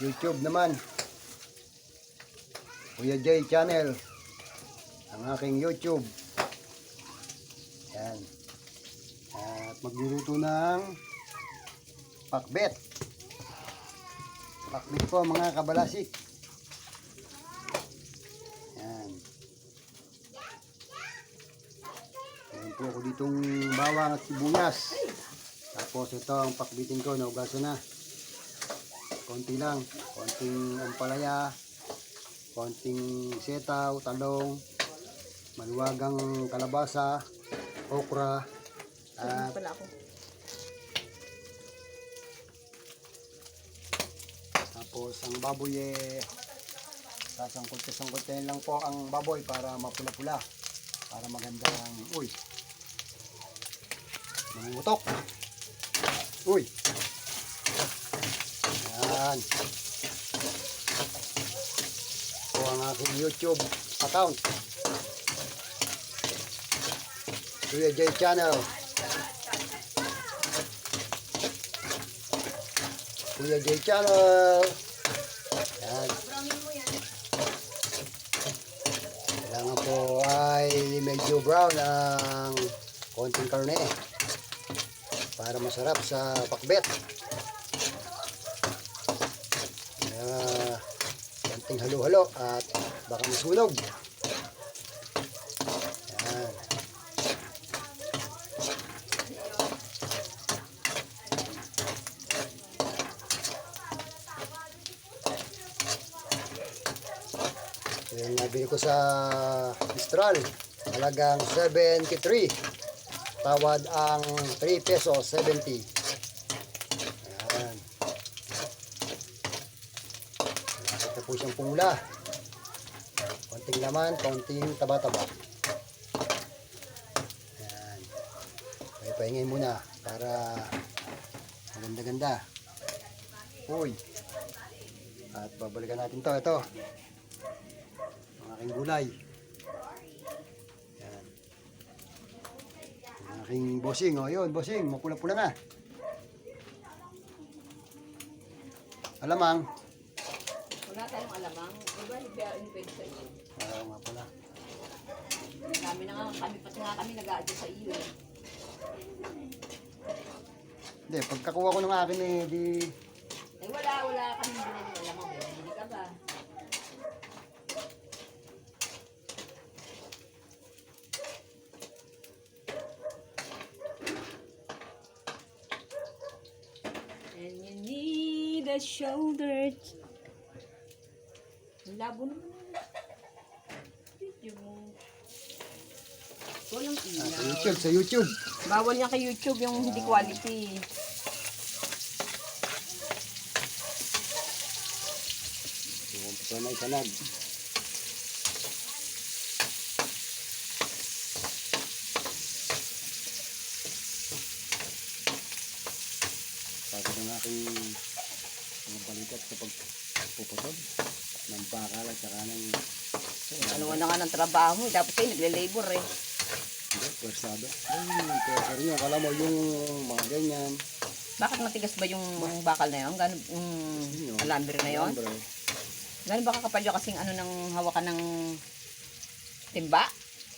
YouTube naman, Kuya Jay Channel, ang aking YouTube. Yan. At magluluto ng pakbet. Pakbet po mga kabalasik. Yan. Meron po ako ditong bawang at sibuyas. Tapos ito ang pakbitin ko, naugasan na. Konti lang, konting ampalaya, konting setaw, talong, maluwagang kalabasa, okra, at tapos ang baboy sasangkot-sangkotin lang po ang baboy para mapula-pula, para magandang, mangutok. Yan. Ito ang aking YouTube account. Kuya Jay Channel. Kuya Jay Channel. Yan. Kailangan po ay medyo brown ang konting karne para masarap sa pakbet. Konting halo-halo at baka masunog. Yan. So, yung nabili ko sa Mistral, halagang 73. Tawad ang 3 pesos 70. Yan. Ito po siyang pula. Konting laman, konting taba-taba. Yan. Pahingin muna para maganda-ganda. At babalikan natin to. Ito. Ang aking gulay. Yan. Ang aking bossing. O yun, bossing. Mapula-pula na. Alamang. Wala tayong alamang. Diba, hindi sa iyo. Oo nga pala. Pati nga kami nag-aadyo sa iyo. Hindi, pagkakuha ko ng akin di... Ay wala kami binili ng alamang. Hindi ka ba? And you need a shoulder. Labo naman. Video mo. Walang ilaw. Sa YouTube. Bawal yan kay YouTube yung hindi quality. Ito na isanag. Pagod ang aking mga balikat kapag puputod ng bakal at saka ng... Ano na nga ng trabaho, dapat kayo nagle-labor eh. Hindi, pwersado. Pwersa rin yun. Kala mo yung mga ganyan. Bakit matigas ba yung bakal na yun? Gano'n yung alambre na yun? Gano'n ba kakapal yun kasing ano nang hawakan ng timba?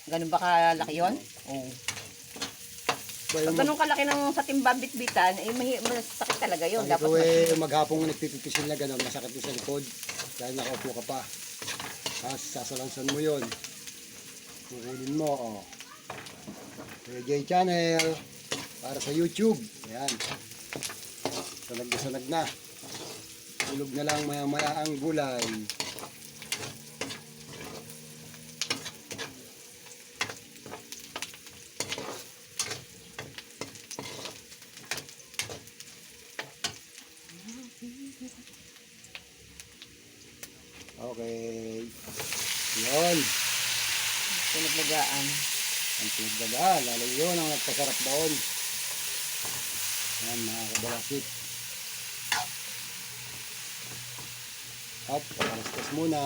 Gano'n ba kalaki yun? Oo. Pag ganun kalaki ng sa timba bitbitan, eh masakit talaga yun. Pag Dapat ikaw maghapong nagpipipisil na gano'n, masakit yung sa likod. Dahil nakaupo ka pa. Tapos sasalansan mo yun. Kukulin mo, o. Kuya Jay Channel. Para sa YouTube. Ayan. Sanag na. Tulog na lang maya-maya ang gulay. Okay. Yun. pinaglagaan. Ang pinagdagaan. Lalo yun ang nagpasarap doon. Ayan mga kabalasik. At pakalastas muna.